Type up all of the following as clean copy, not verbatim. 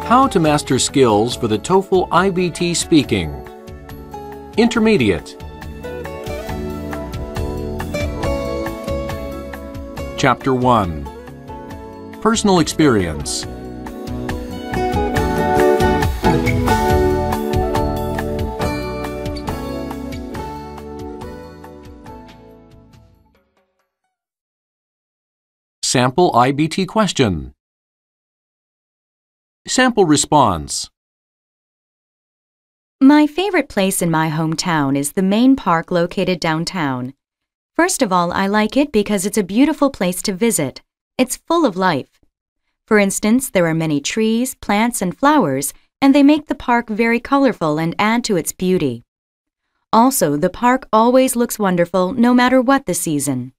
How to master skills for the TOEFL IBT speaking. Intermediate. Chapter 1. Personal experience. Sample IBT question. Sample response. My favorite place in my hometown is the main park located downtown. First of all, I like it because it's a beautiful place to visit. It's full of life. For instance, there are many trees, plants, and flowers, and they make the park very colorful and add to its beauty. Also, the park always looks wonderful no matter what the season.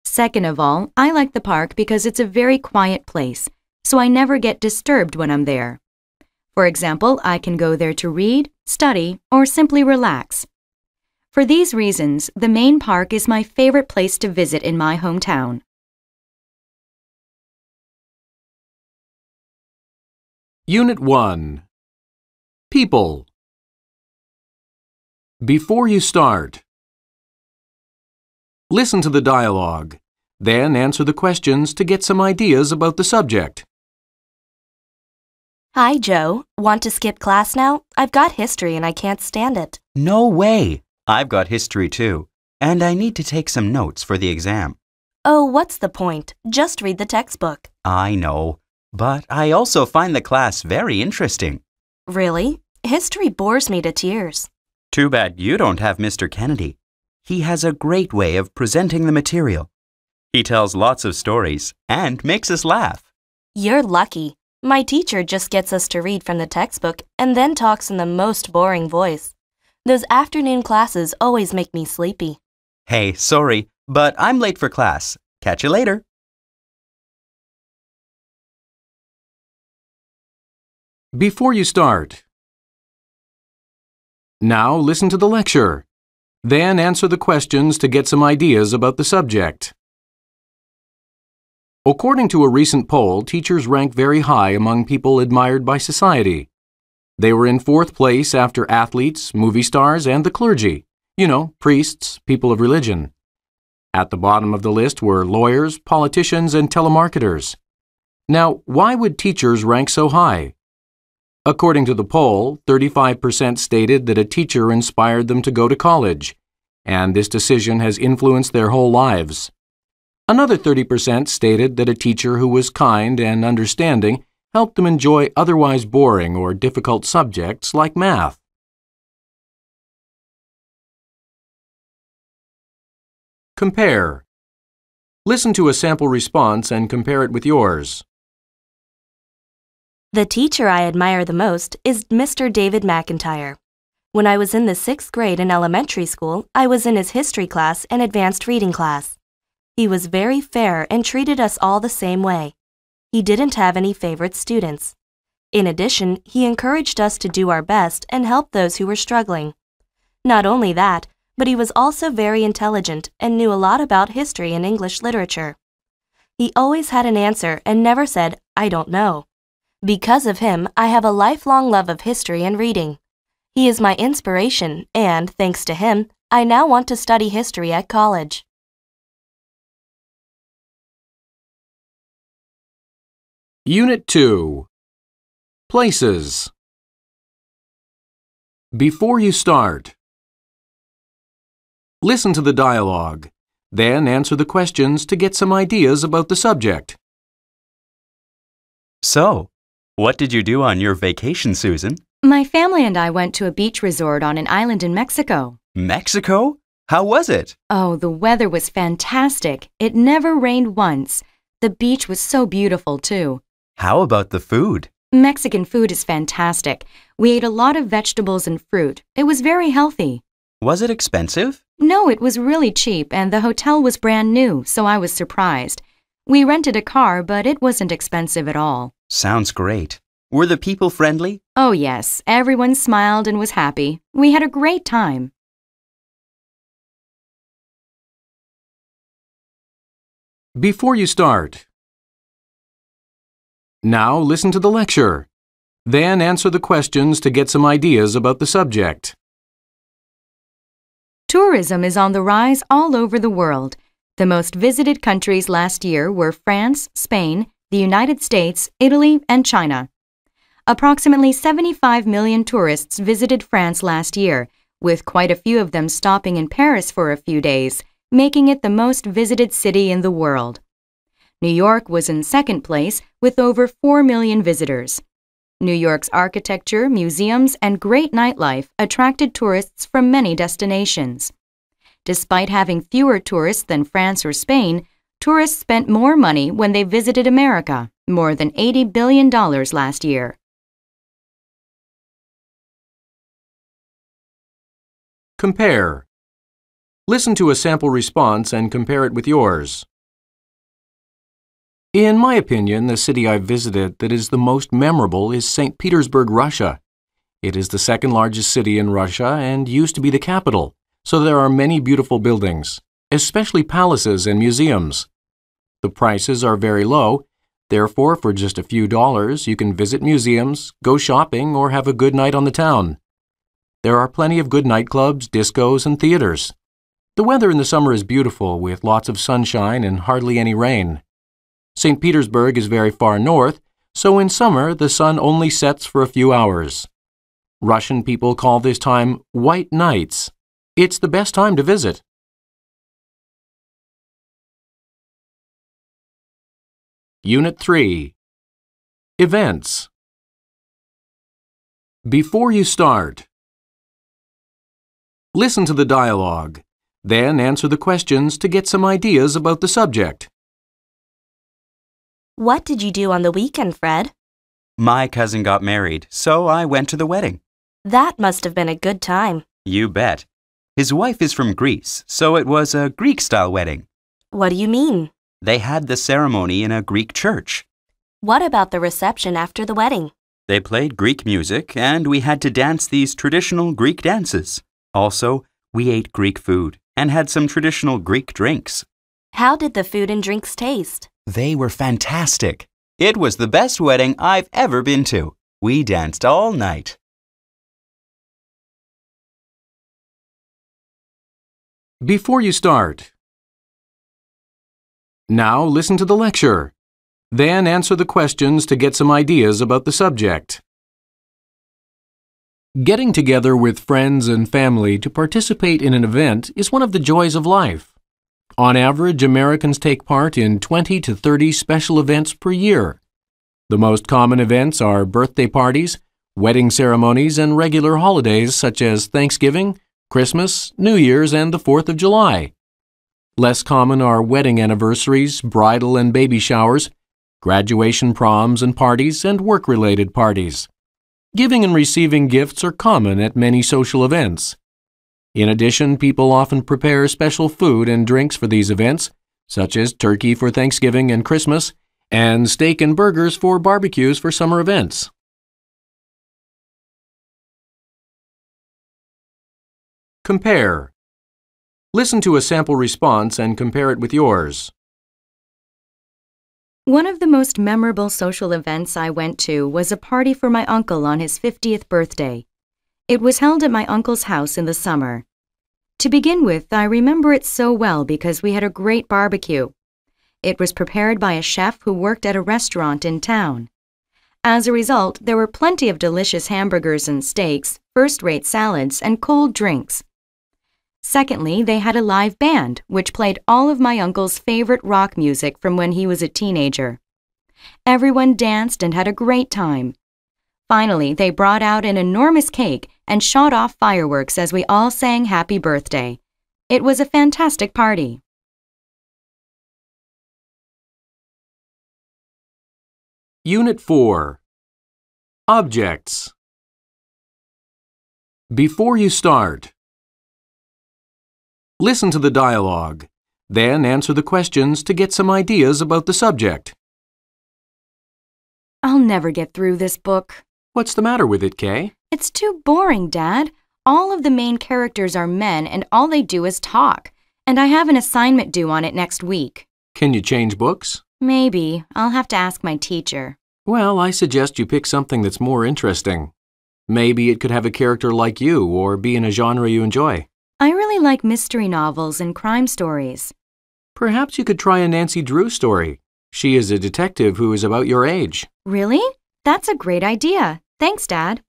Second of all, I like the park because it's a very quiet place, so I never get disturbed when I'm there. For example, I can go there to read, study, or simply relax. For these reasons, the main park is my favorite place to visit in my hometown. Unit 1. People. Before you start, listen to the dialogue, then answer the questions to get some ideas about the subject. Hi, Joe. Want to skip class now? I've got history and I can't stand it. No way! I've got history too, and I need to take some notes for the exam. Oh, what's the point? Just read the textbook. I know, but I also find the class very interesting. Really? History bores me to tears. Too bad you don't have Mr. Kennedy. He has a great way of presenting the material. He tells lots of stories and makes us laugh. You're lucky. My teacher just gets us to read from the textbook and then talks in the most boring voice. Those afternoon classes always make me sleepy. Hey, sorry, but I'm late for class. Catch you later. Before you start, now listen to the lecture. Then answer the questions to get some ideas about the subject. According to a recent poll, teachers rank very high among people admired by society. They were in fourth place after athletes, movie stars, and the clergy. You know, priests, people of religion. At the bottom of the list were lawyers, politicians, and telemarketers. Now, why would teachers rank so high? According to the poll, 35% stated that a teacher inspired them to go to college, and this decision has influenced their whole lives. Another 30% stated that a teacher who was kind and understanding helped them enjoy otherwise boring or difficult subjects like math. Compare. Listen to a sample response and compare it with yours. The teacher I admire the most is Mr. David McIntyre. When I was in the 6th grade in elementary school, I was in his history class and advanced reading class. He was very fair and treated us all the same way. He didn't have any favorite students. In addition, he encouraged us to do our best and help those who were struggling. Not only that, but he was also very intelligent and knew a lot about history and English literature. He always had an answer and never said, "I don't know." Because of him, I have a lifelong love of history and reading. He is my inspiration and, thanks to him, I now want to study history at college. Unit 2. Places. Before you start, listen to the dialogue, then answer the questions to get some ideas about the subject. So, what did you do on your vacation, Susan? My family and I went to a beach resort on an island in Mexico. Mexico? How was it? Oh, the weather was fantastic. It never rained once. The beach was so beautiful, too. How about the food? Mexican food is fantastic. We ate a lot of vegetables and fruit. It was very healthy. Was it expensive? No, it was really cheap, and the hotel was brand new, so I was surprised. We rented a car, but it wasn't expensive at all. Sounds great. Were the people friendly? Oh, yes. Everyone smiled and was happy. We had a great time. Before you start, now listen to the lecture. Then answer the questions to get some ideas about the subject. Tourism is on the rise all over the world. The most visited countries last year were France, Spain, the United States, Italy, and China. Approximately 75 million tourists visited France last year, with quite a few of them stopping in Paris for a few days, making it the most visited city in the world. New York was in second place with over 4 million visitors. New York's architecture, museums, and great nightlife attracted tourists from many destinations. Despite having fewer tourists than France or Spain, tourists spent more money when they visited America, more than $80 billion last year. Compare. Listen to a sample response and compare it with yours. In my opinion, the city I've visited that is the most memorable is St. Petersburg, Russia. It is the second largest city in Russia and used to be the capital, so there are many beautiful buildings, especially palaces and museums. The prices are very low, therefore for just a few dollars you can visit museums, go shopping, or have a good night on the town. There are plenty of good nightclubs, discos, and theaters. The weather in the summer is beautiful with lots of sunshine and hardly any rain. St. Petersburg is very far north, so in summer the sun only sets for a few hours. Russian people call this time white nights. It's the best time to visit. Unit 3. Events. Before you start, listen to the dialogue. Then answer the questions to get some ideas about the subject. What did you do on the weekend, Fred? My cousin got married, so I went to the wedding. That must have been a good time. You bet. His wife is from Greece, so it was a Greek-style wedding. What do you mean? They had the ceremony in a Greek church. What about the reception after the wedding? They played Greek music, and we had to dance these traditional Greek dances. Also, we ate Greek food and had some traditional Greek drinks. How did the food and drinks taste? They were fantastic. It was the best wedding I've ever been to. We danced all night. Before you start. Now listen to the lecture. Then answer the questions to get some ideas about the subject. Getting together with friends and family to participate in an event is one of the joys of life. On average, Americans take part in 20 to 30 special events per year. The most common events are birthday parties, wedding ceremonies, and regular holidays such as Thanksgiving, Christmas, New Year's, and the 4th of July. Less common are wedding anniversaries, bridal and baby showers, graduation proms and parties, and work-related parties. Giving and receiving gifts are common at many social events. In addition, people often prepare special food and drinks for these events, such as turkey for Thanksgiving and Christmas, and steak and burgers for barbecues for summer events. Compare. Listen to a sample response and compare it with yours. One of the most memorable social events I went to was a party for my uncle on his 50th birthday. It was held at my uncle's house in the summer. To begin with, I remember it so well because we had a great barbecue. It was prepared by a chef who worked at a restaurant in town. As a result, there were plenty of delicious hamburgers and steaks, first-rate salads, and cold drinks. Secondly, they had a live band, which played all of my uncle's favorite rock music from when he was a teenager. Everyone danced and had a great time. Finally, they brought out an enormous cake and shot off fireworks as we all sang Happy Birthday. It was a fantastic party. Unit 4. Objects. Before you start, listen to the dialogue. Then answer the questions to get some ideas about the subject. I'll never get through this book. What's the matter with it, Kay? It's too boring, Dad. All of the main characters are men and all they do is talk. And I have an assignment due on it next week. Can you change books? Maybe. I'll have to ask my teacher. Well, I suggest you pick something that's more interesting. Maybe it could have a character like you or be in a genre you enjoy. I really like mystery novels and crime stories. Perhaps you could try a Nancy Drew story. She is a detective who is about your age. Really? That's a great idea. Thanks, Dad.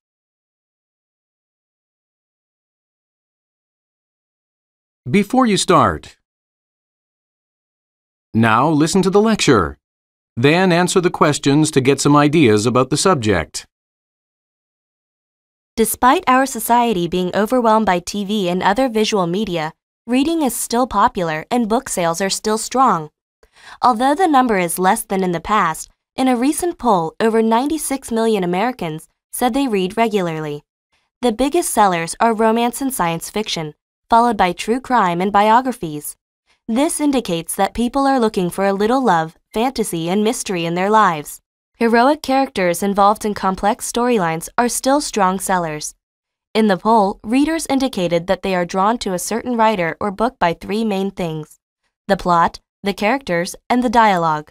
Before you start. Now listen to the lecture. Then answer the questions to get some ideas about the subject. Despite our society being overwhelmed by TV and other visual media, reading is still popular and book sales are still strong. Although the number is less than in the past, in a recent poll, over 96 million Americans said they read regularly. The biggest sellers are romance and science fiction, followed by true crime and biographies. This indicates that people are looking for a little love, fantasy, and mystery in their lives. Heroic characters involved in complex storylines are still strong sellers. In the poll, readers indicated that they are drawn to a certain writer or book by three main things: the plot, the characters, and the dialogue.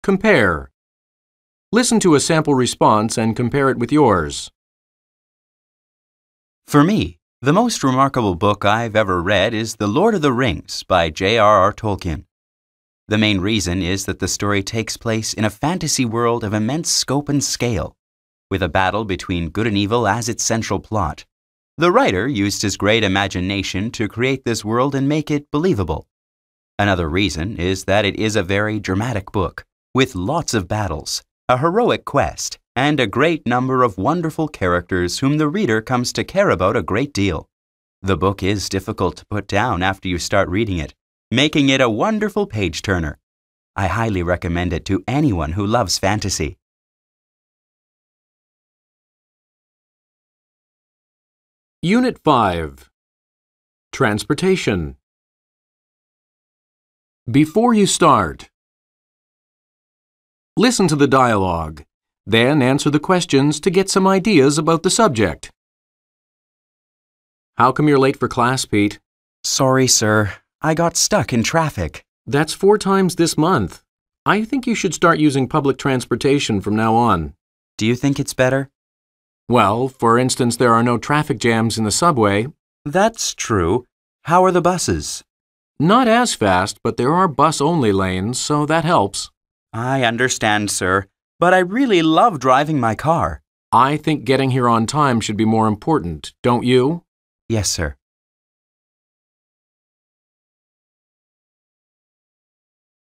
Compare. Listen to a sample response and compare it with yours. For me, the most remarkable book I've ever read is The Lord of the Rings by J.R.R. Tolkien. The main reason is that the story takes place in a fantasy world of immense scope and scale, with a battle between good and evil as its central plot. The writer used his great imagination to create this world and make it believable. Another reason is that it is a very dramatic book, with lots of battles, a heroic quest, and a great number of wonderful characters whom the reader comes to care about a great deal. The book is difficult to put down after you start reading it, making it a wonderful page-turner. I highly recommend it to anyone who loves fantasy. Unit 5. Transportation. Before you start. Listen to the dialogue. Then answer the questions to get some ideas about the subject. How come you're late for class, Pete? Sorry, sir. I got stuck in traffic. That's 4 times this month. I think you should start using public transportation from now on. Do you think it's better? Well, for instance, there are no traffic jams in the subway. That's true. How are the buses? Not as fast, but there are bus-only lanes, so that helps. I understand, sir, but I really love driving my car. I think getting here on time should be more important, don't you? Yes, sir.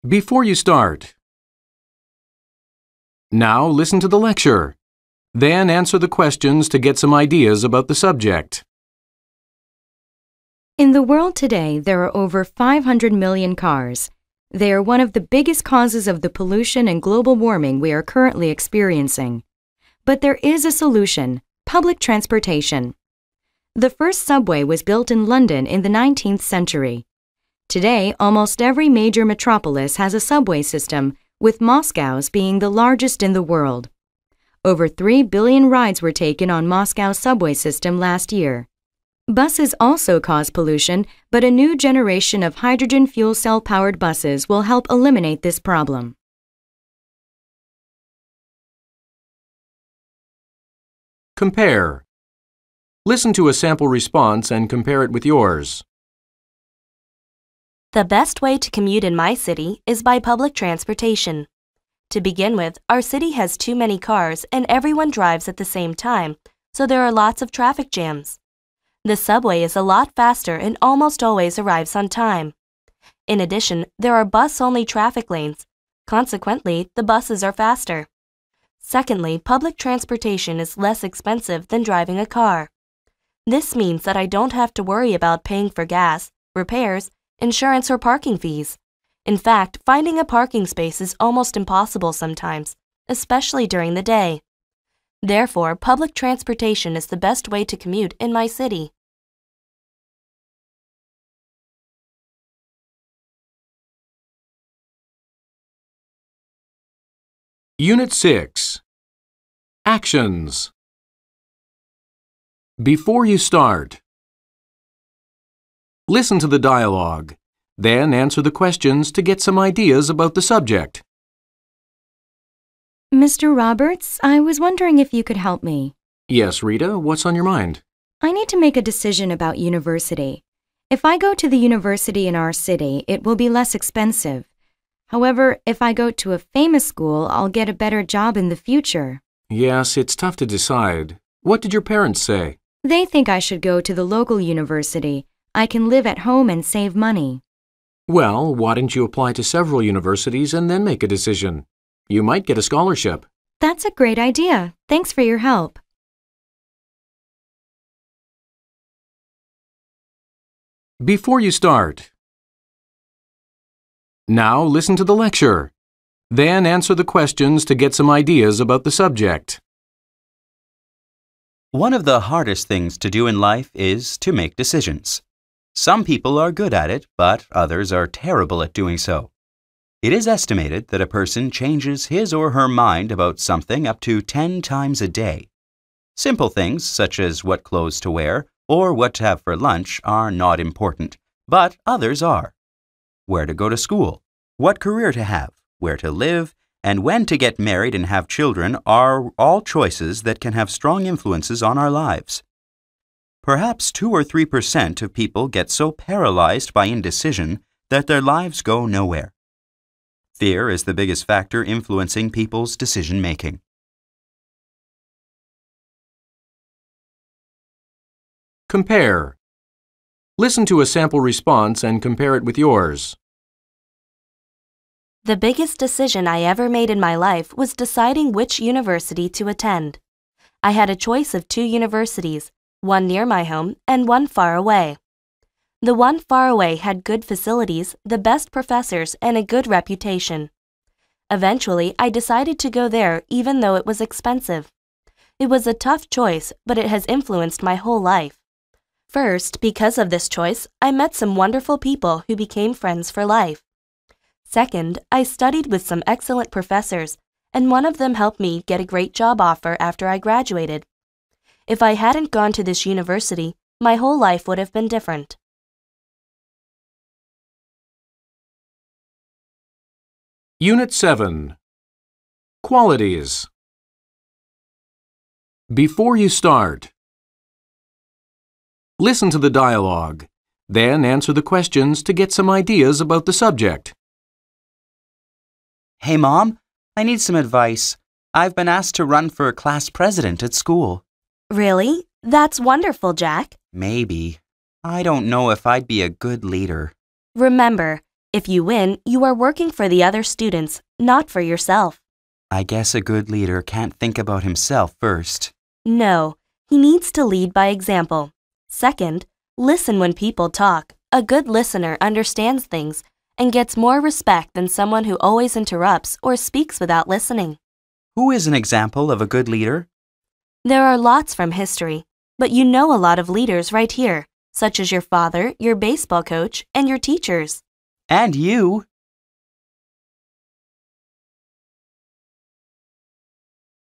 Before you start. Now listen to the lecture. Then answer the questions to get some ideas about the subject. In the world today, there are over 500 million cars. They are one of the biggest causes of the pollution and global warming we are currently experiencing. But there is a solution: public transportation. The first subway was built in London in the 19th century. Today, almost every major metropolis has a subway system, with Moscow's being the largest in the world. Over 3 billion rides were taken on Moscow's subway system last year. Buses also cause pollution, but a new generation of hydrogen fuel cell-powered buses will help eliminate this problem. Compare. Listen to a sample response and compare it with yours. The best way to commute in my city is by public transportation. To begin with, our city has too many cars and everyone drives at the same time, so there are lots of traffic jams. The subway is a lot faster and almost always arrives on time. In addition, there are bus-only traffic lanes. Consequently, the buses are faster. Secondly, public transportation is less expensive than driving a car. This means that I don't have to worry about paying for gas, repairs, insurance, or parking fees. In fact, finding a parking space is almost impossible sometimes, especially during the day. Therefore, public transportation is the best way to commute in my city. Unit 6. Actions. Before you start. Listen to the dialogue. Then answer the questions to get some ideas about the subject. Mr. Roberts, I was wondering if you could help me. Yes, Rita, what's on your mind? I need to make a decision about university. If I go to the university in our city, it will be less expensive. However, if I go to a famous school, I'll get a better job in the future. Yes, it's tough to decide. What did your parents say? They think I should go to the local university. I can live at home and save money. Well, why don't you apply to several universities and then make a decision? You might get a scholarship. That's a great idea. Thanks for your help. Before you start. Now listen to the lecture. Then answer the questions to get some ideas about the subject. One of the hardest things to do in life is to make decisions. Some people are good at it, but others are terrible at doing so. It is estimated that a person changes his or her mind about something up to 10 times a day. Simple things such as what clothes to wear or what to have for lunch are not important, but others are. Where to go to school, what career to have, where to live, and when to get married and have children are all choices that can have strong influences on our lives. Perhaps 2 or 3% of people get so paralyzed by indecision that their lives go nowhere. Fear is the biggest factor influencing people's decision-making. Compare. Listen to a sample response and compare it with yours. The biggest decision I ever made in my life was deciding which university to attend. I had a choice of 2 universities, one near my home and one far away. The one far away had good facilities, the best professors, and a good reputation. Eventually, I decided to go there even though it was expensive. It was a tough choice, but it has influenced my whole life. First, because of this choice, I met some wonderful people who became friends for life. Second, I studied with some excellent professors, and one of them helped me get a great job offer after I graduated. If I hadn't gone to this university, my whole life would have been different. Unit 7. Qualities. Before you start. Listen to the dialogue. Then answer the questions to get some ideas about the subject. Hey, Mom, I need some advice. I've been asked to run for class president at school. Really? That's wonderful, Jack. Maybe. I don't know if I'd be a good leader. Remember, if you win, you are working for the other students, not for yourself. I guess a good leader can't think about himself first. No, he needs to lead by example. Second, listen when people talk. A good listener understands things and gets more respect than someone who always interrupts or speaks without listening. Who is an example of a good leader? There are lots from history, but you know a lot of leaders right here, such as your father, your baseball coach, and your teachers. And you.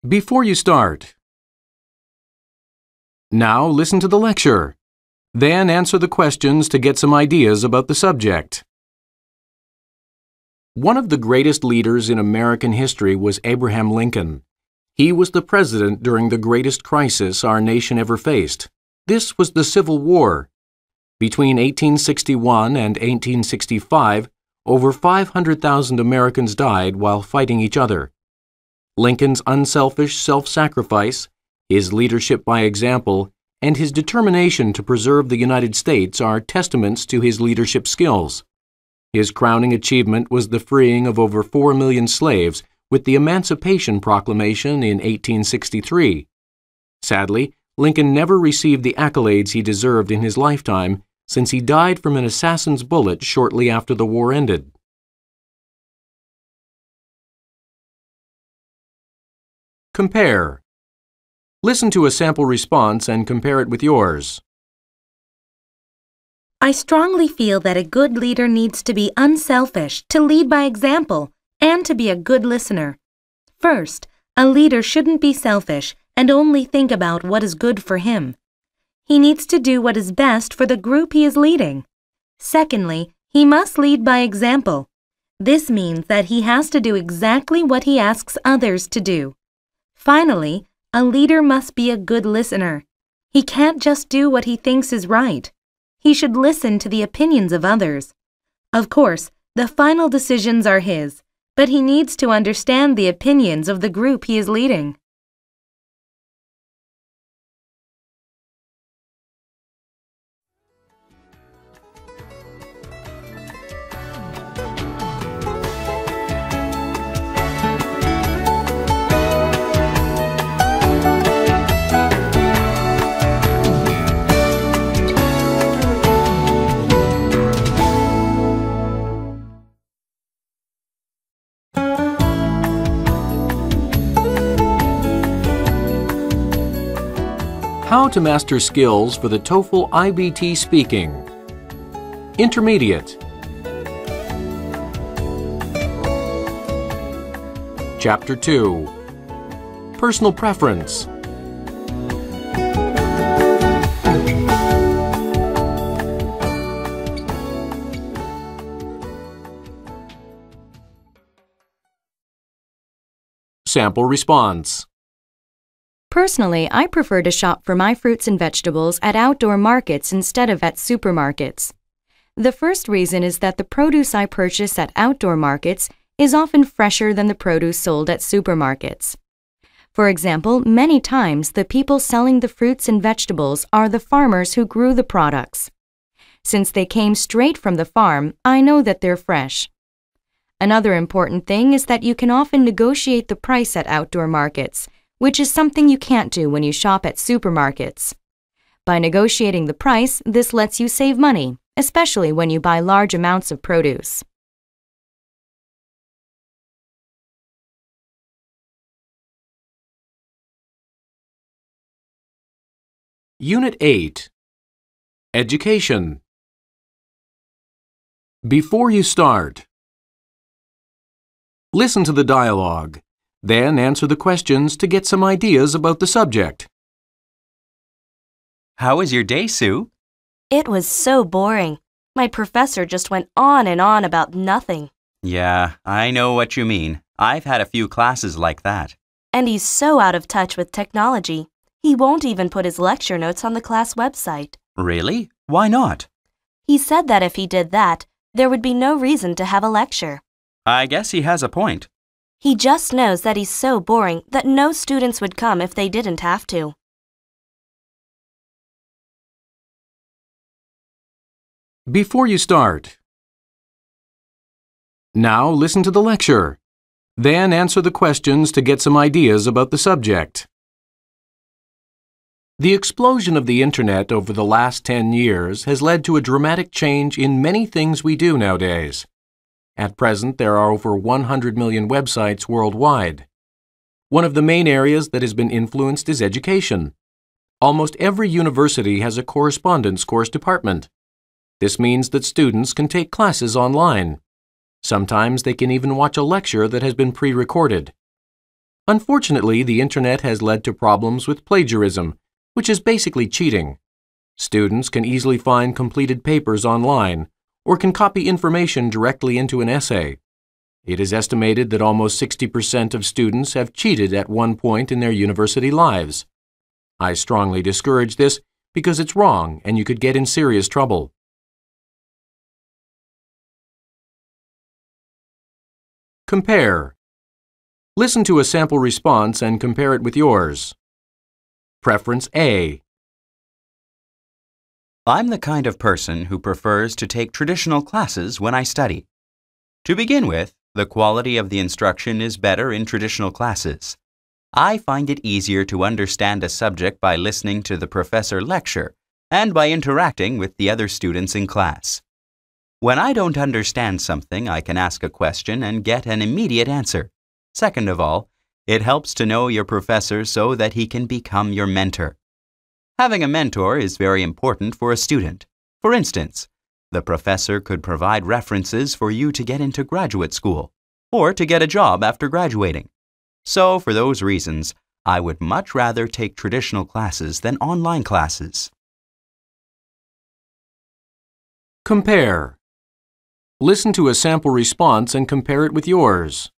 Before you start. Now listen to the lecture. Then answer the questions to get some ideas about the subject. One of the greatest leaders in American history was Abraham Lincoln. He was the president during the greatest crisis our nation ever faced. This was the Civil War. Between 1861 and 1865, over 500,000 Americans died while fighting each other. Lincoln's unselfish self-sacrifice, his leadership by example, and his determination to preserve the United States are testaments to his leadership skills. His crowning achievement was the freeing of over 4 million slaves with the Emancipation Proclamation in 1863. Sadly, Lincoln never received the accolades he deserved in his lifetime, since he died from an assassin's bullet shortly after the war ended. Compare. Listen to a sample response and compare it with yours. I strongly feel that a good leader needs to be unselfish, to lead by example, and to be a good listener. First, a leader shouldn't be selfish and only think about what is good for him. He needs to do what is best for the group he is leading. Secondly, He must lead by example. This means that he has to do exactly what he asks others to do. Finally, a leader must be a good listener. He can't just do what he thinks is right. He should listen to the opinions of others. Of course, the final decisions are his, but he needs to understand the opinions of the group he is leading. How to master skills for the TOEFL IBT speaking. Intermediate. Chapter 2. Personal preference. Sample response. Personally, I prefer to shop for my fruits and vegetables at outdoor markets instead of at supermarkets. The first reason is that the produce I purchase at outdoor markets is often fresher than the produce sold at supermarkets. For example, many times the people selling the fruits and vegetables are the farmers who grew the products. Since they came straight from the farm, I know that they're fresh. Another important thing is that you can often negotiate the price at outdoor markets, which is something you can't do when you shop at supermarkets. By negotiating the price, this lets you save money, especially when you buy large amounts of produce. Unit 8. Education. Before you start, listen to the dialogue. Then answer the questions to get some ideas about the subject. How was your day, Sue? It was so boring. My professor just went on and on about nothing. Yeah, I know what you mean. I've had a few classes like that. And he's so out of touch with technology. He won't even put his lecture notes on the class website. Really? Why not? He said that if he did that, there would be no reason to have a lecture. I guess he has a point. He just knows that he's so boring that no students would come if they didn't have to. Before you start. Now listen to the lecture. Then answer the questions to get some ideas about the subject. The explosion of the Internet over the last 10 years has led to a dramatic change in many things we do nowadays. At present, there are over 100 million websites worldwide. One of the main areas that has been influenced is education. Almost every university has a correspondence course department. This means that students can take classes online. Sometimes they can even watch a lecture that has been pre-recorded. Unfortunately, the Internet has led to problems with plagiarism, which is basically cheating. Students can easily find completed papers online, or can copy information directly into an essay. It is estimated that almost 60% of students have cheated at one point in their university lives. I strongly discourage this because it's wrong and you could get in serious trouble. Compare. Listen to a sample response and compare it with yours. Preference A. I'm the kind of person who prefers to take traditional classes when I study. To begin with, the quality of the instruction is better in traditional classes. I find it easier to understand a subject by listening to the professor lecture and by interacting with the other students in class. When I don't understand something, I can ask a question and get an immediate answer. Second of all, it helps to know your professor so that he can become your mentor. Having a mentor is very important for a student. For instance, the professor could provide references for you to get into graduate school or to get a job after graduating. So, for those reasons, I would much rather take traditional classes than online classes. Compare. Listen to a sample response and compare it with yours.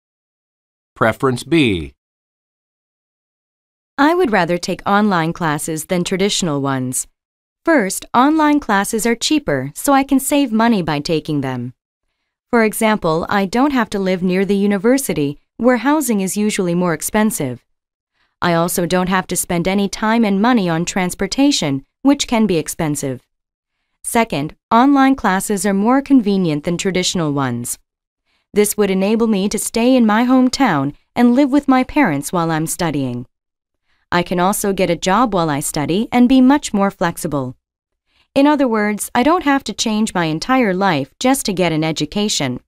Preference B. I would rather take online classes than traditional ones. First, online classes are cheaper, so I can save money by taking them. For example, I don't have to live near the university, where housing is usually more expensive. I also don't have to spend any time and money on transportation, which can be expensive. Second, online classes are more convenient than traditional ones. This would enable me to stay in my hometown and live with my parents while I'm studying. I can also get a job while I study and be much more flexible. In other words, I don't have to change my entire life just to get an education.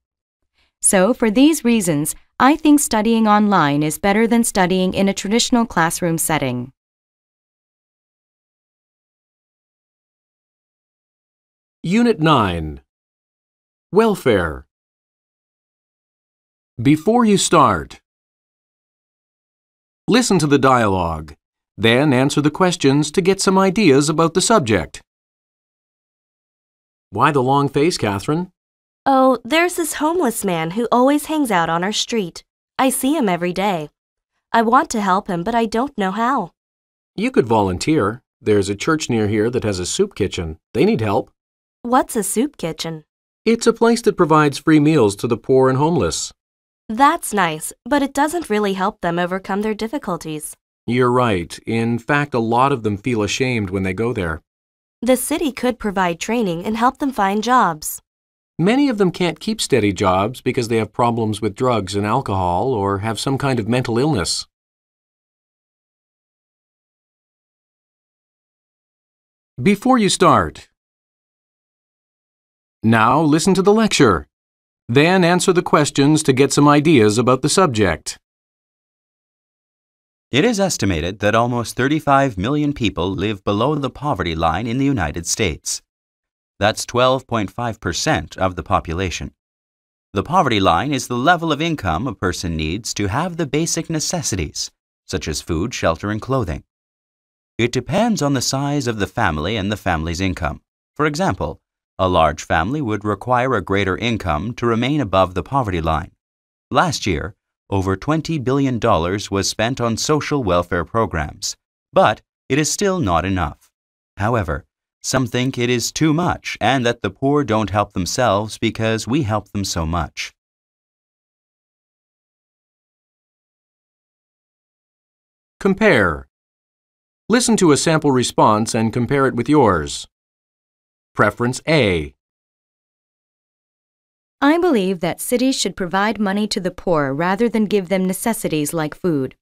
So, for these reasons, I think studying online is better than studying in a traditional classroom setting. Unit 9. Welfare. Before you start, listen to the dialogue, then answer the questions to get some ideas about the subject. Why the long face, Catherine? Oh, there's this homeless man who always hangs out on our street. I see him every day. I want to help him, but I don't know how. You could volunteer. There's a church near here that has a soup kitchen. They need help. What's a soup kitchen? It's a place that provides free meals to the poor and homeless. That's nice, but it doesn't really help them overcome their difficulties. You're right. In fact, a lot of them feel ashamed when they go there. The city could provide training and help them find jobs. Many of them can't keep steady jobs because they have problems with drugs and alcohol or have some kind of mental illness. Before you start, now listen to the lecture. Then answer the questions to get some ideas about the subject. It is estimated that almost 35 million people live below the poverty line in the United States. That's 12.5% of the population. The poverty line is the level of income a person needs to have the basic necessities, such as food, shelter, and clothing. It depends on the size of the family and the family's income. For example, a large family would require a greater income to remain above the poverty line. Last year, over $20 billion was spent on social welfare programs, but it is still not enough. However, some think it is too much and that the poor don't help themselves because we help them so much. Compare. Listen to a sample response and compare it with yours. Preference A. I believe that cities should provide money to the poor rather than give them necessities like food.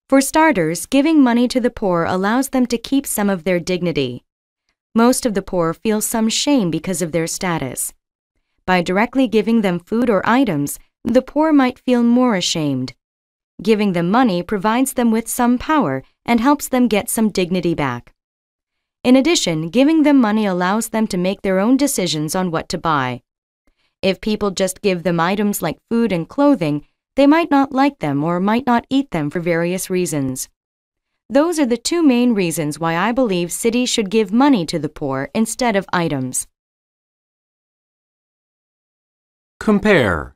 For starters, giving money to the poor allows them to keep some of their dignity. Most of the poor feel some shame because of their status. By directly giving them food or items, the poor might feel more ashamed. Giving them money provides them with some power and helps them get some dignity back. In addition, giving them money allows them to make their own decisions on what to buy. If people just give them items like food and clothing, they might not like them or might not eat them for various reasons. Those are the two main reasons why I believe cities should give money to the poor instead of items. Compare.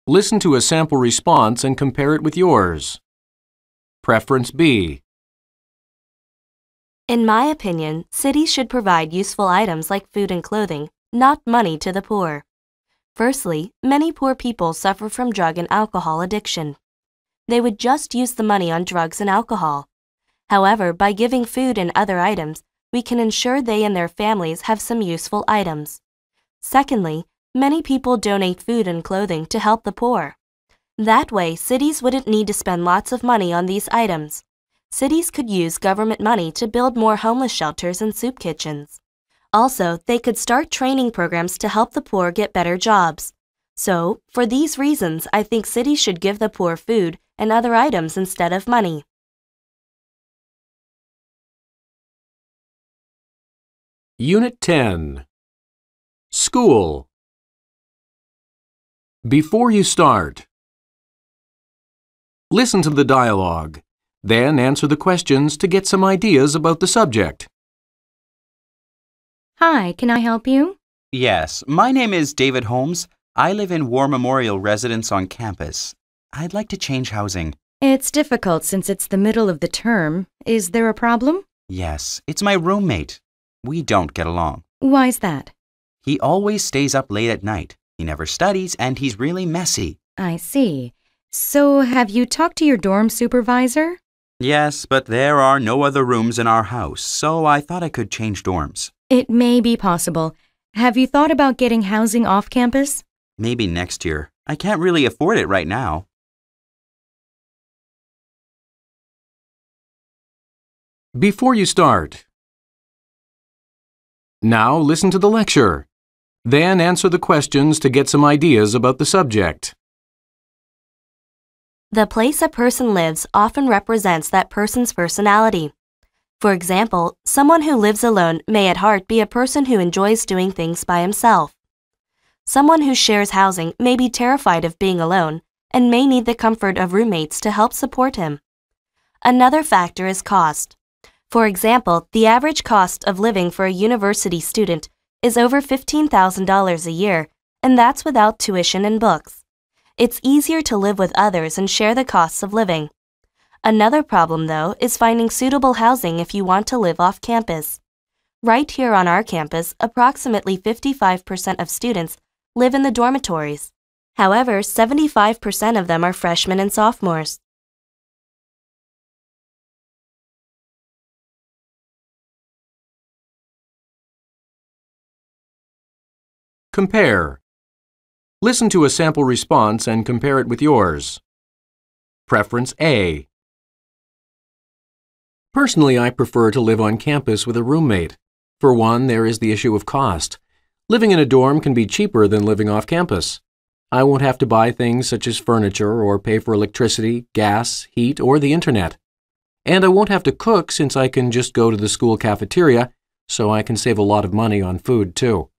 Listen to a sample response and compare it with yours. Preference B. In my opinion, cities should provide useful items like food and clothing, not money to the poor. Firstly, many poor people suffer from drug and alcohol addiction. They would just use the money on drugs and alcohol. However, by giving food and other items, we can ensure they and their families have some useful items. Secondly, many people donate food and clothing to help the poor. That way, cities wouldn't need to spend lots of money on these items. Cities could use government money to build more homeless shelters and soup kitchens. Also, they could start training programs to help the poor get better jobs. So, for these reasons, I think cities should give the poor food and other items instead of money. Unit 10. School. Before you start, listen to the dialogue. Then answer the questions to get some ideas about the subject. Hi, can I help you? Yes, my name is David Holmes. I live in War Memorial Residence on campus. I'd like to change housing. It's difficult since it's the middle of the term. Is there a problem? Yes, it's my roommate. We don't get along. Why's that? He always stays up late at night. He never studies, and he's really messy. I see. So have you talked to your dorm supervisor? Yes, but there are no other rooms in our house, so I thought I could change dorms. It may be possible. Have you thought about getting housing off campus? Maybe next year. I can't really afford it right now. Before you start. Now listen to the lecture. Then answer the questions to get some ideas about the subject. The place a person lives often represents that person's personality. For example, someone who lives alone may at heart be a person who enjoys doing things by himself. Someone who shares housing may be terrified of being alone and may need the comfort of roommates to help support him. Another factor is cost. For example, the average cost of living for a university student is over $15,000 a year, and that's without tuition and books. It's easier to live with others and share the costs of living. Another problem, though, is finding suitable housing if you want to live off campus. Right here on our campus, approximately 55% of students live in the dormitories. However, 75% of them are freshmen and sophomores. Compare. Listen to a sample response and compare it with yours. Preference A. Personally, I prefer to live on campus with a roommate. For one, there is the issue of cost. Living in a dorm can be cheaper than living off campus. I won't have to buy things such as furniture or pay for electricity, gas, heat, or the internet. And I won't have to cook since I can just go to the school cafeteria, so I can save a lot of money on food too.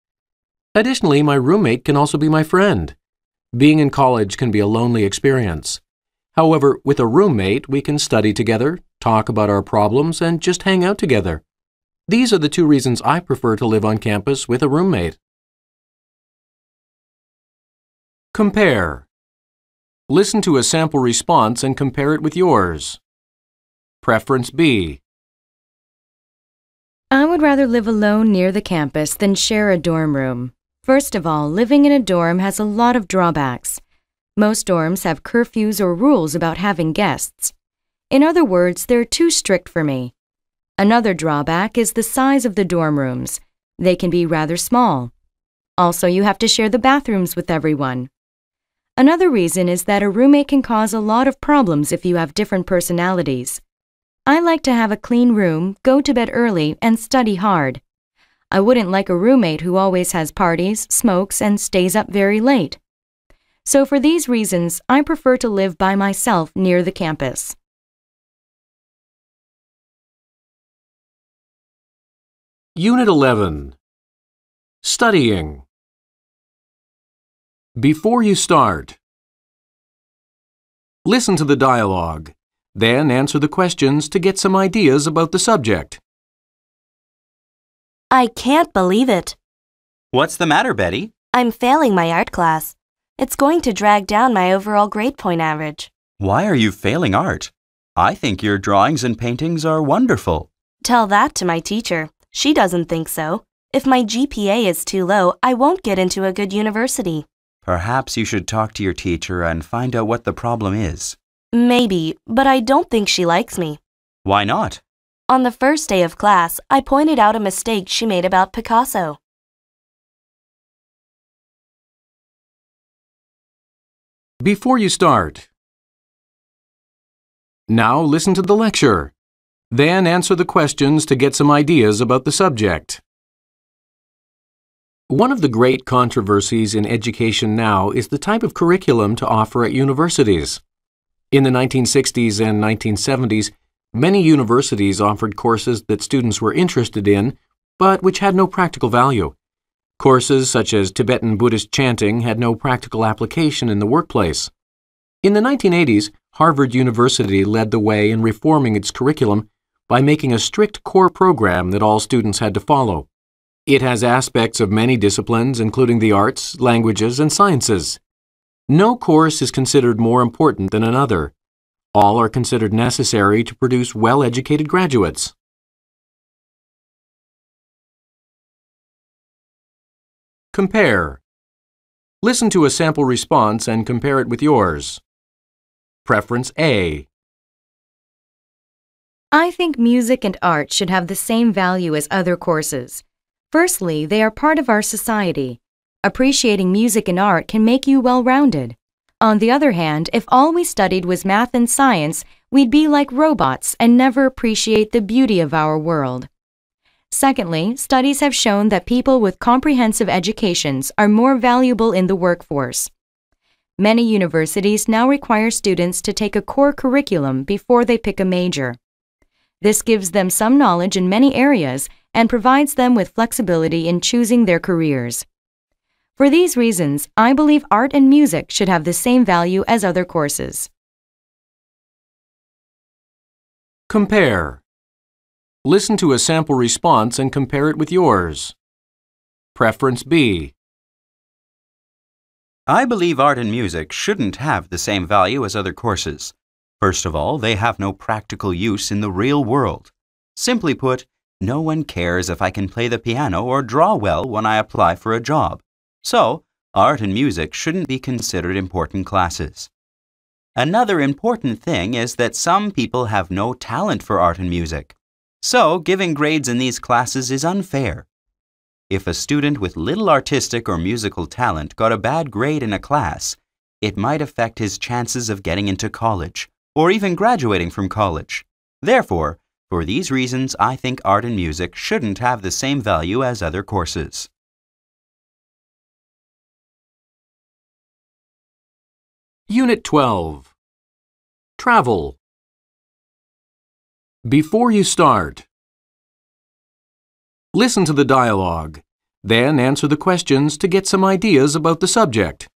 Additionally, my roommate can also be my friend. Being in college can be a lonely experience. However, with a roommate, we can study together, talk about our problems, and just hang out together. These are the two reasons I prefer to live on campus with a roommate. Compare. Listen to a sample response and compare it with yours. Preference B. I would rather live alone near the campus than share a dorm room. First of all, living in a dorm has a lot of drawbacks. Most dorms have curfews or rules about having guests. In other words, they're too strict for me. Another drawback is the size of the dorm rooms. They can be rather small. Also, you have to share the bathrooms with everyone. Another reason is that a roommate can cause a lot of problems if you have different personalities. I like to have a clean room, go to bed early, and study hard. I wouldn't like a roommate who always has parties, smokes, and stays up very late. So for these reasons, I prefer to live by myself near the campus. Unit 11. Studying. Before you start. Listen to the dialogue. Then answer the questions to get some ideas about the subject. I can't believe it. What's the matter, Betty? I'm failing my art class. It's going to drag down my overall grade point average. Why are you failing art? I think your drawings and paintings are wonderful. Tell that to my teacher. She doesn't think so. If my GPA is too low, I won't get into a good university. Perhaps you should talk to your teacher and find out what the problem is. Maybe, but I don't think she likes me. Why not? On the first day of class, I pointed out a mistake she made about Picasso. Before you start. Now listen to the lecture. Then answer the questions to get some ideas about the subject. One of the great controversies in education now is the type of curriculum to offer at universities. In the 1960s and 1970s, many universities offered courses that students were interested in, but which had no practical value. Courses such as Tibetan Buddhist chanting had no practical application in the workplace. In the 1980s, Harvard University led the way in reforming its curriculum by making a strict core program that all students had to follow. It has aspects of many disciplines, including the arts, languages, and sciences. No course is considered more important than another. All are considered necessary to produce well-educated graduates. Compare. Listen to a sample response and compare it with yours. Preference A. I think music and art should have the same value as other courses. Firstly, they are part of our society. Appreciating music and art can make you well-rounded. On the other hand, if all we studied was math and science, we'd be like robots and never appreciate the beauty of our world. Secondly, studies have shown that people with comprehensive educations are more valuable in the workforce. Many universities now require students to take a core curriculum before they pick a major. This gives them some knowledge in many areas and provides them with flexibility in choosing their careers. For these reasons, I believe art and music should have the same value as other courses. Compare. Listen to a sample response and compare it with yours. Preference B. I believe art and music shouldn't have the same value as other courses. First of all, they have no practical use in the real world. Simply put, no one cares if I can play the piano or draw well when I apply for a job. So, art and music shouldn't be considered important classes. Another important thing is that some people have no talent for art and music. So, giving grades in these classes is unfair. If a student with little artistic or musical talent got a bad grade in a class, it might affect his chances of getting into college, or even graduating from college. Therefore, for these reasons, I think art and music shouldn't have the same value as other courses. Unit 12. Travel. Before you start, listen to the dialogue, then answer the questions to get some ideas about the subject.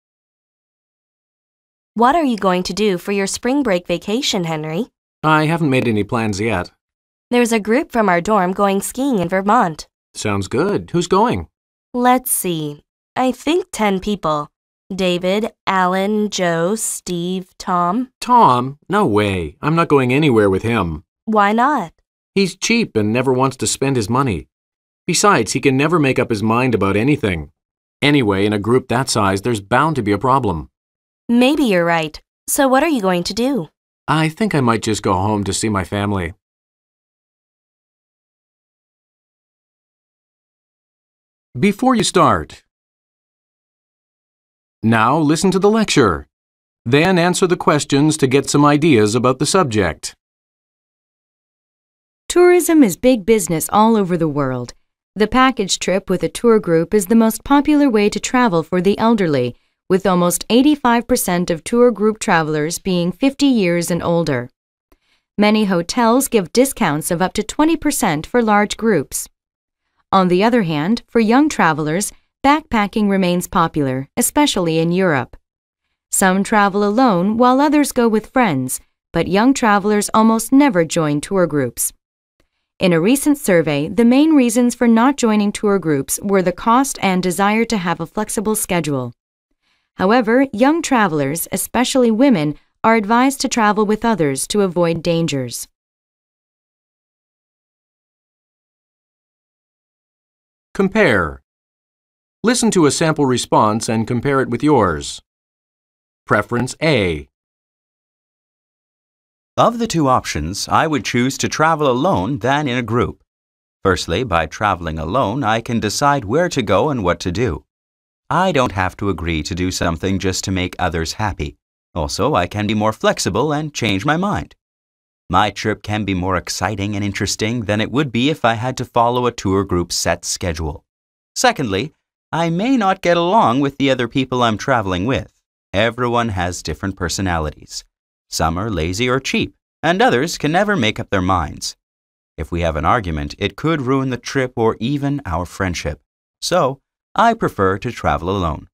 What are you going to do for your spring break vacation, Henry? I haven't made any plans yet. There's a group from our dorm going skiing in Vermont. Sounds good. Who's going? Let's see. I think 10 people. David, Alan, Joe, Steve, Tom. Tom? No way. I'm not going anywhere with him. Why not? He's cheap and never wants to spend his money. Besides, he can never make up his mind about anything. Anyway, in a group that size, there's bound to be a problem. Maybe you're right. So what are you going to do? I think I might just go home to see my family. Before you start. Now listen to the lecture. Then answer the questions to get some ideas about the subject. Tourism is big business all over the world. The package trip with a tour group is the most popular way to travel for the elderly, with almost 85% of tour group travelers being 50 years and older. Many hotels give discounts of up to 20% for large groups. On the other hand, for young travelers, backpacking remains popular, especially in Europe. Some travel alone while others go with friends, but young travelers almost never join tour groups. In a recent survey, the main reasons for not joining tour groups were the cost and desire to have a flexible schedule. However, young travelers, especially women, are advised to travel with others to avoid dangers. Compare. Listen to a sample response and compare it with yours. Preference A. Of the two options, I would choose to travel alone than in a group. Firstly, by traveling alone, I can decide where to go and what to do. I don't have to agree to do something just to make others happy. Also, I can be more flexible and change my mind. My trip can be more exciting and interesting than it would be if I had to follow a tour group's set schedule. Secondly, I may not get along with the other people I'm traveling with. Everyone has different personalities. Some are lazy or cheap, and others can never make up their minds. If we have an argument, it could ruin the trip or even our friendship. So, I prefer to travel alone.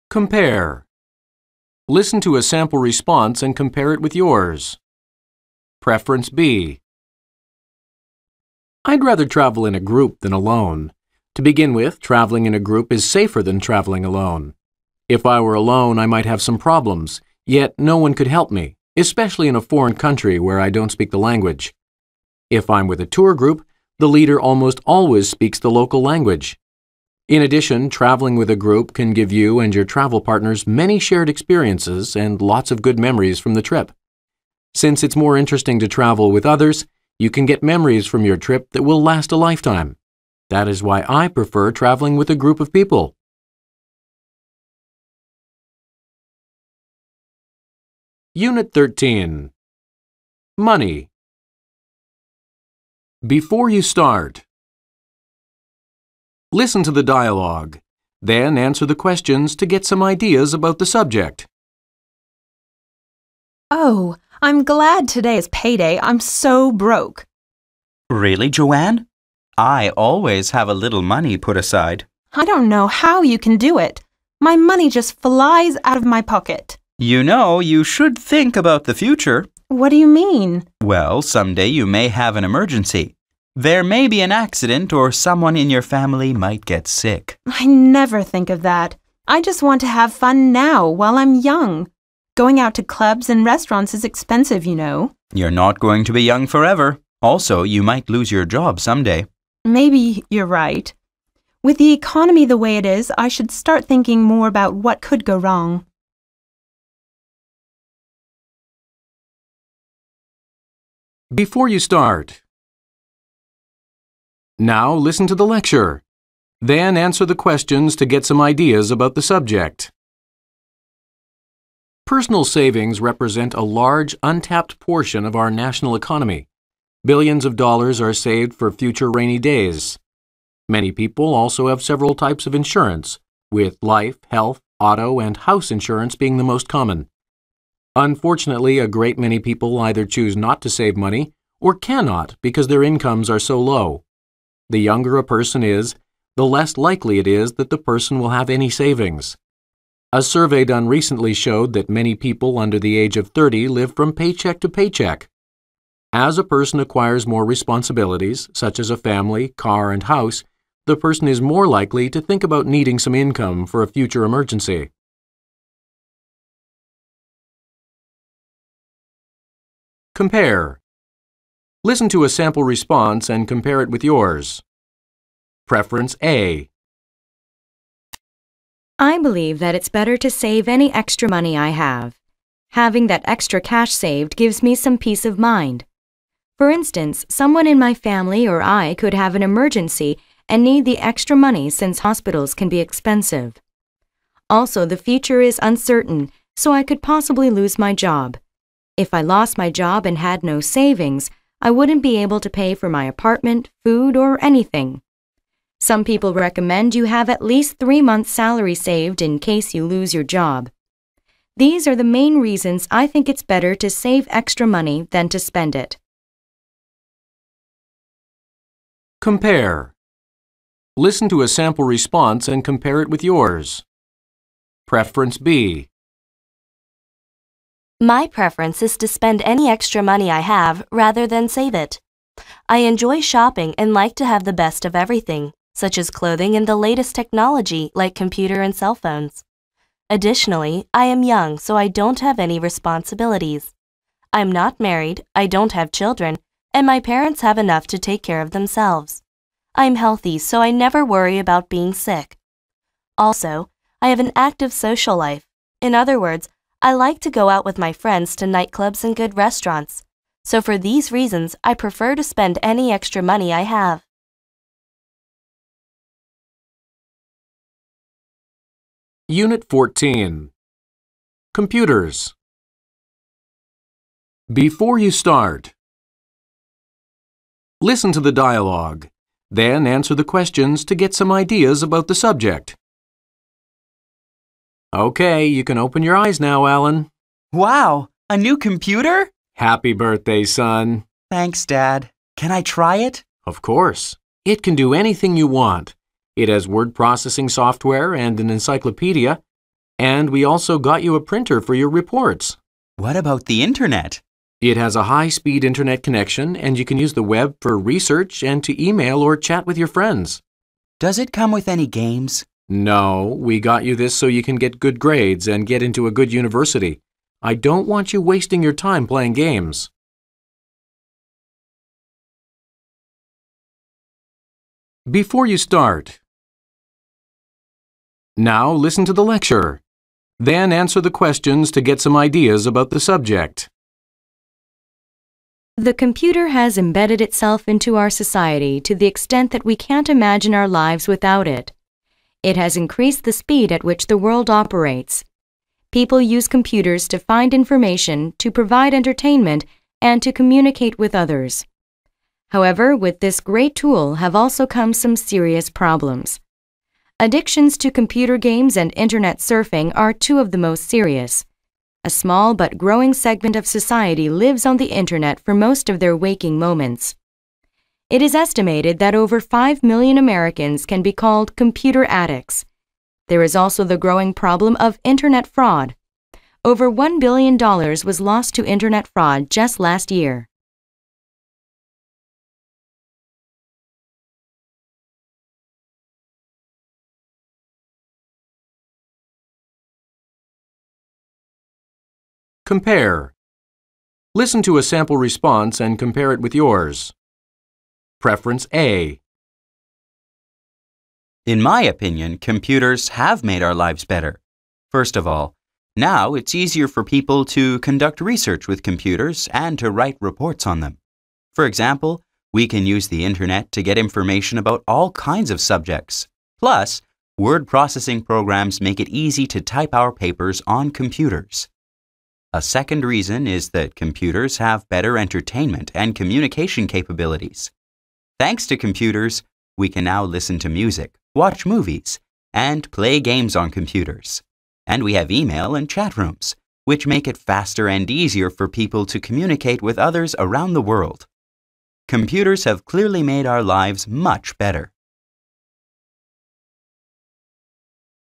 Compare. Listen to a sample response and compare it with yours. Preference B. I'd rather travel in a group than alone. To begin with, traveling in a group is safer than traveling alone. If I were alone, I might have some problems, yet no one could help me, especially in a foreign country where I don't speak the language. If I'm with a tour group, the leader almost always speaks the local language. In addition, traveling with a group can give you and your travel partners many shared experiences and lots of good memories from the trip. Since it's more interesting to travel with others, you can get memories from your trip that will last a lifetime. That is why I prefer traveling with a group of people. Unit 13. Money. Before you start, listen to the dialogue. Then answer the questions to get some ideas about the subject. Oh, I'm glad today is payday. I'm so broke. Really, Joanne? I always have a little money put aside. I don't know how you can do it. My money just flies out of my pocket. You know, you should think about the future. What do you mean? Well, someday you may have an emergency. There may be an accident or someone in your family might get sick. I never think of that. I just want to have fun now while I'm young. Going out to clubs and restaurants is expensive, you know. You're not going to be young forever. Also, you might lose your job someday. Maybe you're right. With the economy the way it is, I should start thinking more about what could go wrong. Before you start. Now listen to the lecture. Then answer the questions to get some ideas about the subject. Personal savings represent a large, untapped portion of our national economy. Billions of dollars are saved for future rainy days. Many people also have several types of insurance, with life, health, auto, and house insurance being the most common. Unfortunately, a great many people either choose not to save money or cannot because their incomes are so low. The younger a person is, the less likely it is that the person will have any savings. A survey done recently showed that many people under the age of 30 live from paycheck to paycheck. As a person acquires more responsibilities, such as a family, car, and house, the person is more likely to think about needing some income for a future emergency. Compare. Listen to a sample response and compare it with yours. Preference A. I believe that it's better to save any extra money I have. Having that extra cash saved gives me some peace of mind. For instance, someone in my family or I could have an emergency and need the extra money since hospitals can be expensive. Also, the future is uncertain, so I could possibly lose my job. If I lost my job and had no savings, I wouldn't be able to pay for my apartment, food, or anything. Some people recommend you have at least 3 months' salary saved in case you lose your job. These are the main reasons I think it's better to save extra money than to spend it. Compare. Listen to a sample response and compare it with yours. Preference B. My preference is to spend any extra money I have rather than save it. I enjoy shopping and like to have the best of everything, such as clothing and the latest technology like computer and cell phones. Additionally, I am young, so I don't have any responsibilities. I'm not married, I don't have children, and my parents have enough to take care of themselves. I'm healthy, so I never worry about being sick. Also, I have an active social life. In other words, I like to go out with my friends to nightclubs and good restaurants. So for these reasons, I prefer to spend any extra money I have. Unit 14. Computers. Before you start. Listen to the dialogue. Then answer the questions to get some ideas about the subject. Okay, you can open your eyes now, Alan. Wow, a new computer? Happy birthday, son. Thanks, Dad. Can I try it? Of course. It can do anything you want. It has word processing software and an encyclopedia, and we also got you a printer for your reports. What about the internet? It has a high-speed internet connection, and you can use the web for research and to email or chat with your friends. Does it come with any games? No, we got you this so you can get good grades and get into a good university. I don't want you wasting your time playing games. Before you start, now listen to the lecture. Then answer the questions to get some ideas about the subject. The computer has embedded itself into our society to the extent that we can't imagine our lives without it. It has increased the speed at which the world operates. People use computers to find information, to provide entertainment, and to communicate with others. However, with this great tool have also come some serious problems. Addictions to computer games and internet surfing are two of the most serious. A small but growing segment of society lives on the internet for most of their waking moments. It is estimated that over 5 million Americans can be called computer addicts. There is also the growing problem of internet fraud. Over $1 billion was lost to internet fraud just last year. Compare. Listen to a sample response and compare it with yours. Preference A. In my opinion, computers have made our lives better. First of all, now it's easier for people to conduct research with computers and to write reports on them. For example, we can use the internet to get information about all kinds of subjects. Plus, word processing programs make it easy to type our papers on computers. A second reason is that computers have better entertainment and communication capabilities. Thanks to computers, we can now listen to music, watch movies, and play games on computers. And we have email and chat rooms, which make it faster and easier for people to communicate with others around the world. Computers have clearly made our lives much better.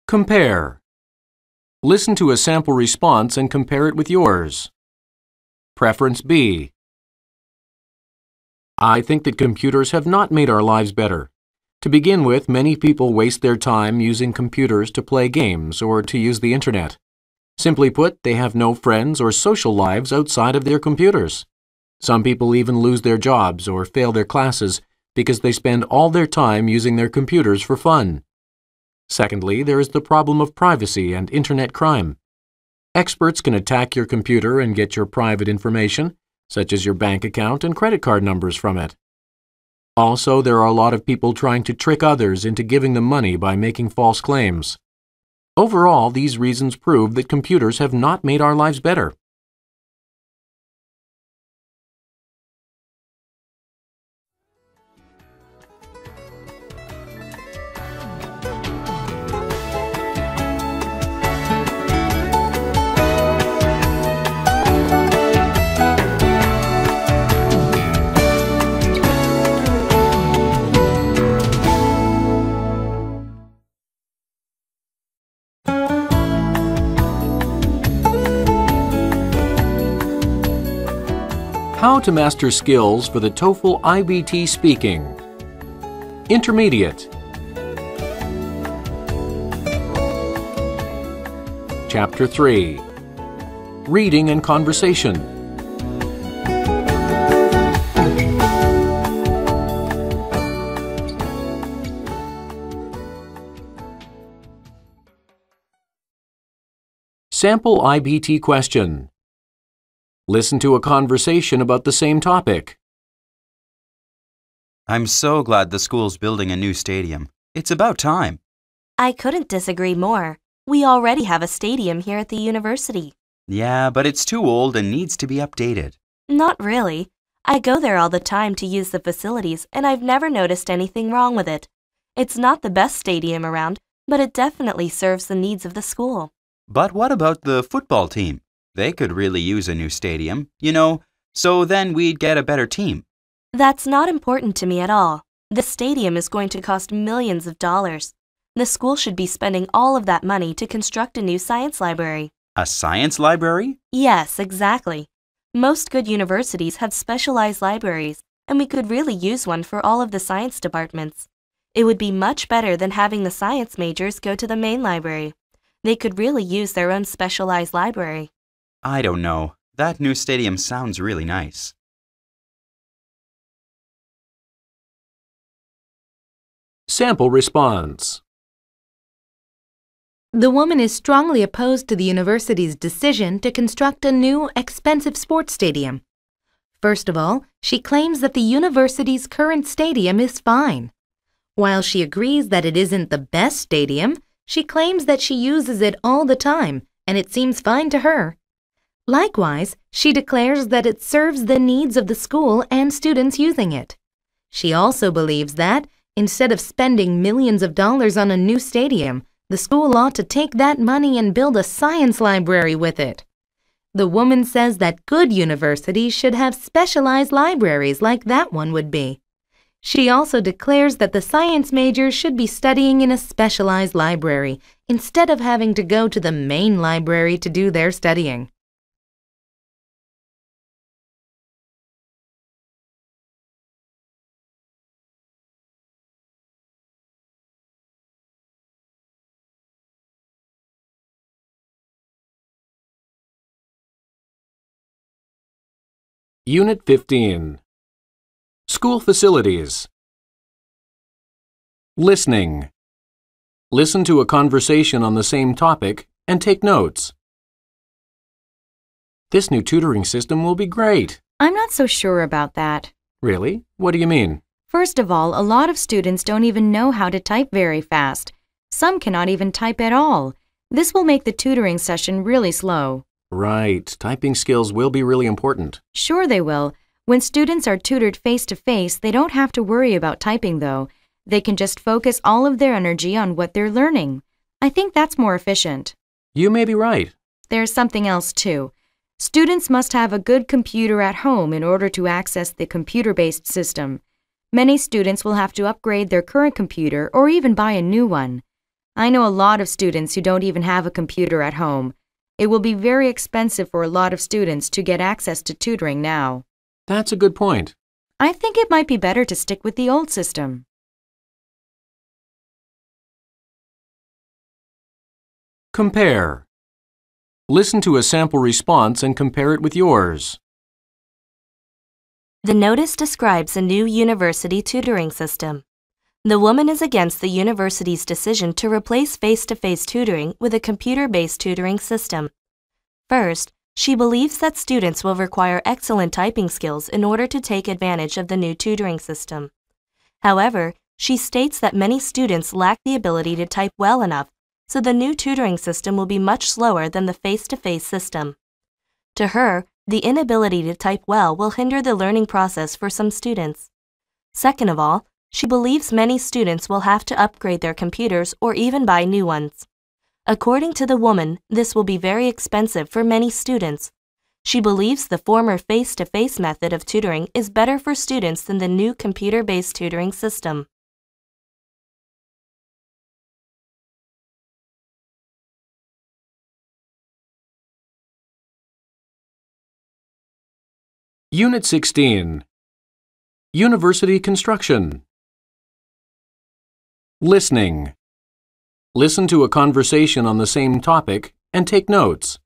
Compare. Listen to a sample response and compare it with yours. Preference B. I think that computers have not made our lives better. To begin with, many people waste their time using computers to play games or to use the internet. Simply put, they have no friends or social lives outside of their computers. Some people even lose their jobs or fail their classes because they spend all their time using their computers for fun. Secondly, there is the problem of privacy and internet crime. Experts can attack your computer and get your private information, such as your bank account and credit card numbers from it. Also, there are a lot of people trying to trick others into giving them money by making false claims. Overall, these reasons prove that computers have not made our lives better. How to master skills for the Toefl IBT speaking. Intermediate. Chapter 3. Reading and Conversation. Sample IBT question. Listen to a conversation about the same topic. I'm so glad the school's building a new stadium. It's about time. I couldn't disagree more. We already have a stadium here at the university. Yeah, but it's too old and needs to be updated. Not really. I go there all the time to use the facilities, and I've never noticed anything wrong with it. It's not the best stadium around, but it definitely serves the needs of the school. But what about the football team? They could really use a new stadium, so then we'd get a better team. That's not important to me at all. The stadium is going to cost millions of dollars. The school should be spending all of that money to construct a new science library. A science library? Yes, exactly. Most good universities have specialized libraries, and we could really use one for all of the science departments. It would be much better than having the science majors go to the main library. They could really use their own specialized library. I don't know. That new stadium sounds really nice. Sample response. The woman is strongly opposed to the university's decision to construct a new, expensive sports stadium. First of all, she claims that the university's current stadium is fine. While she agrees that it isn't the best stadium, she claims that she uses it all the time, and it seems fine to her. Likewise, she declares that it serves the needs of the school and students using it. She also believes that, instead of spending millions of dollars on a new stadium, the school ought to take that money and build a science library with it. The woman says that good universities should have specialized libraries like that one would be. She also declares that the science majors should be studying in a specialized library instead of having to go to the main library to do their studying. Unit 15. School facilities. Listening. Listen to a conversation on the same topic and take notes. This new tutoring system will be great. I'm not so sure about that. Really? What do you mean? First of all, a lot of students don't even know how to type very fast. Some cannot even type at all. This will make the tutoring session really slow. Right. Typing skills will be really important. Sure they will. When students are tutored face-to-face, they don't have to worry about typing, though. They can just focus all of their energy on what they're learning. I think that's more efficient. You may be right. There's something else, too. Students must have a good computer at home in order to access the computer-based system. Many students will have to upgrade their current computer or even buy a new one. I know a lot of students who don't even have a computer at home. It will be very expensive for a lot of students to get access to tutoring now. That's a good point. I think it might be better to stick with the old system. Compare. Listen to a sample response and compare it with yours. The notice describes a new university tutoring system. The woman is against the university's decision to replace face-to-face tutoring with a computer-based tutoring system. First, she believes that students will require excellent typing skills in order to take advantage of the new tutoring system. However, she states that many students lack the ability to type well enough, so the new tutoring system will be much slower than the face-to-face system. To her, the inability to type well will hinder the learning process for some students. Second of all, she believes many students will have to upgrade their computers or even buy new ones. According to the woman, this will be very expensive for many students. She believes the former face-to-face method of tutoring is better for students than the new computer-based tutoring system. Unit 16. University construction. Listening. Listen to a conversation on the same topic and take notes.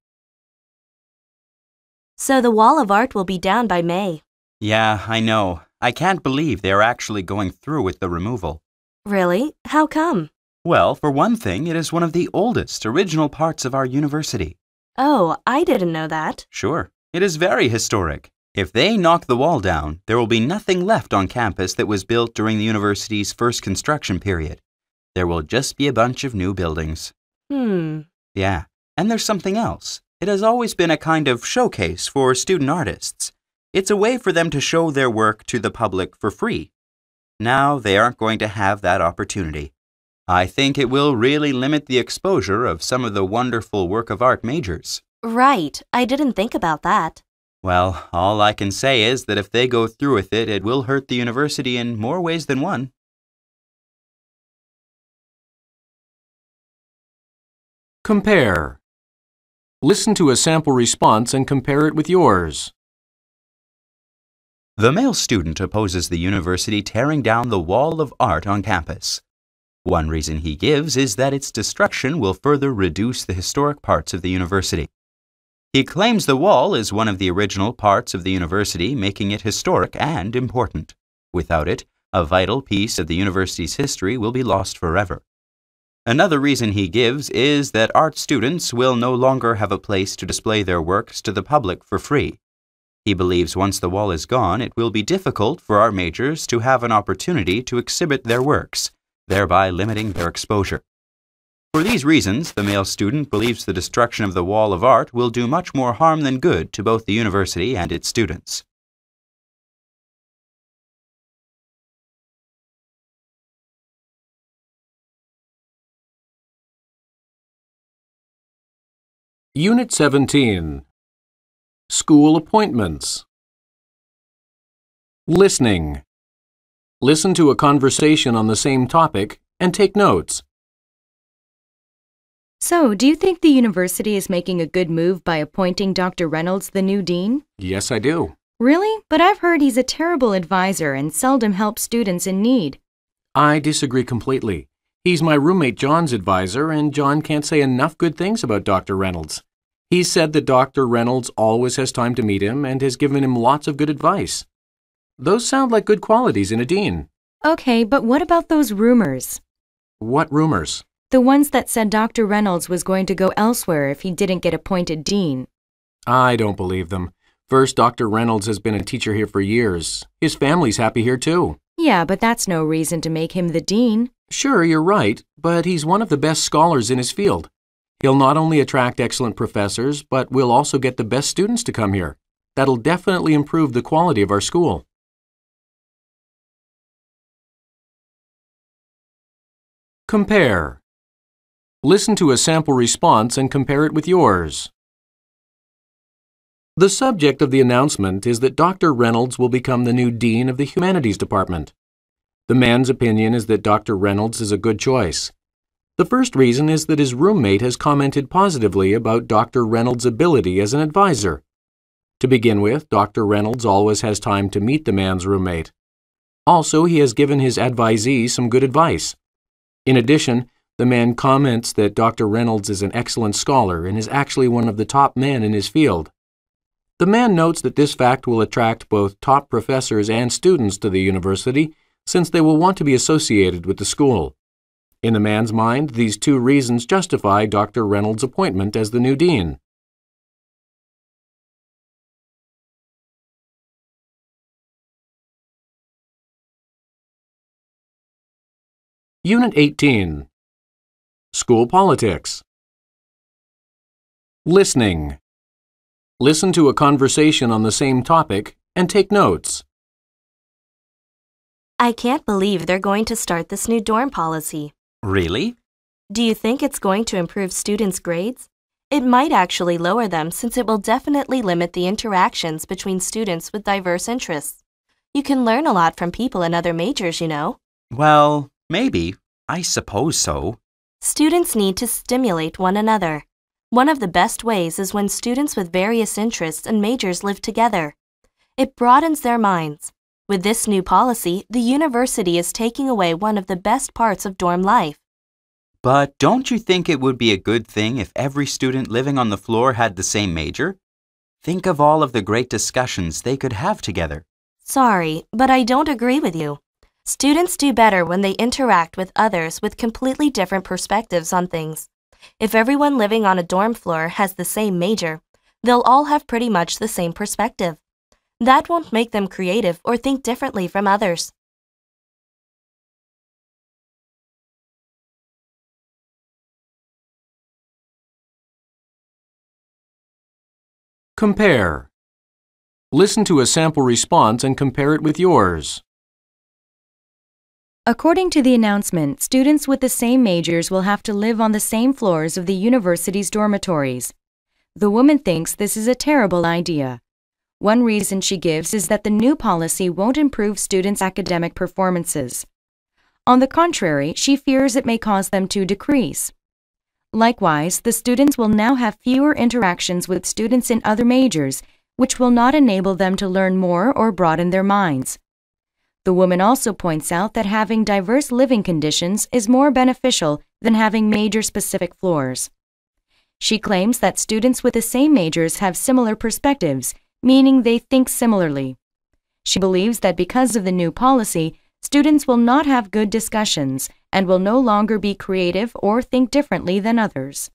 So the wall of art will be down by May. Yeah, I know. I can't believe they're actually going through with the removal. Really? How come? Well, for one thing, it is one of the oldest original parts of our university. Oh, I didn't know that. Sure, it is very historic. If they knock the wall down, there will be nothing left on campus that was built during the university's first construction period. There will just be a bunch of new buildings. Yeah, and there's something else. It has always been a kind of showcase for student artists. It's a way for them to show their work to the public for free. Now they aren't going to have that opportunity. I think it will really limit the exposure of some of the wonderful work of art majors. Right, I didn't think about that. Well, all I can say is that if they go through with it, it will hurt the university in more ways than one. Compare. Listen to a sample response and compare it with yours. The male student opposes the university tearing down the wall of art on campus. One reason he gives is that its destruction will further reduce the historic parts of the university. He claims the wall is one of the original parts of the university, making it historic and important. Without it, a vital piece of the university's history will be lost forever. Another reason he gives is that art students will no longer have a place to display their works to the public for free. He believes once the wall is gone, it will be difficult for art majors to have an opportunity to exhibit their works, thereby limiting their exposure. For these reasons, the male student believes the destruction of the wall of art will do much more harm than good to both the university and its students. Unit 17. School appointments. Listening. Listen to a conversation on the same topic and take notes. So, do you think the university is making a good move by appointing Dr. Reynolds the new dean? Yes, I do. Really? But I've heard he's a terrible advisor and seldom helps students in need. I disagree completely. He's my roommate John's advisor, and John can't say enough good things about Dr. Reynolds. He's said that Dr. Reynolds always has time to meet him and has given him lots of good advice. Those sound like good qualities in a dean. Okay, but what about those rumors? What rumors? The ones that said Dr. Reynolds was going to go elsewhere if he didn't get appointed dean. I don't believe them. First, Dr. Reynolds has been a teacher here for years. His family's happy here too. Yeah, but that's no reason to make him the dean. Sure, you're right, but he's one of the best scholars in his field. He'll not only attract excellent professors, but we'll also get the best students to come here. That'll definitely improve the quality of our school. Compare. Listen to a sample response and compare it with yours. The subject of the announcement is that Dr. Reynolds will become the new dean of the Humanities Department. The man's opinion is that Dr. Reynolds is a good choice. The first reason is that his roommate has commented positively about Dr. Reynolds' ability as an advisor. To begin with, Dr. Reynolds always has time to meet the man's roommate. Also, he has given his advisee some good advice. In addition, the man comments that Dr. Reynolds is an excellent scholar and is actually one of the top men in his field. The man notes that this fact will attract both top professors and students to the university, since they will want to be associated with the school. In the man's mind, these two reasons justify Dr. Reynolds' appointment as the new dean. Unit 18. School politics. Listening. Listen to a conversation on the same topic and take notes. I can't believe they're going to start this new dorm policy. Really? Do you think it's going to improve students' grades? It might actually lower them since it will definitely limit the interactions between students with diverse interests. You can learn a lot from people in other majors, you know. Well, maybe. I suppose so. Students need to stimulate one another. One of the best ways is when students with various interests and majors live together. It broadens their minds. With this new policy, the university is taking away one of the best parts of dorm life. But don't you think it would be a good thing if every student living on the floor had the same major? Think of all of the great discussions they could have together. Sorry, but I don't agree with you. Students do better when they interact with others with completely different perspectives on things. If everyone living on a dorm floor has the same major, they'll all have pretty much the same perspective. That won't make them creative or think differently from others. Compare. Listen to a sample response and compare it with yours. According to the announcement, students with the same majors will have to live on the same floors of the university's dormitories. The woman thinks this is a terrible idea. One reason she gives is that the new policy won't improve students' academic performances. On the contrary, she fears it may cause them to decrease. Likewise, the students will now have fewer interactions with students in other majors, which will not enable them to learn more or broaden their minds. The woman also points out that having diverse living conditions is more beneficial than having major specific floors. She claims that students with the same majors have similar perspectives, meaning they think similarly. She believes that because of the new policy, students will not have good discussions and will no longer be creative or think differently than others.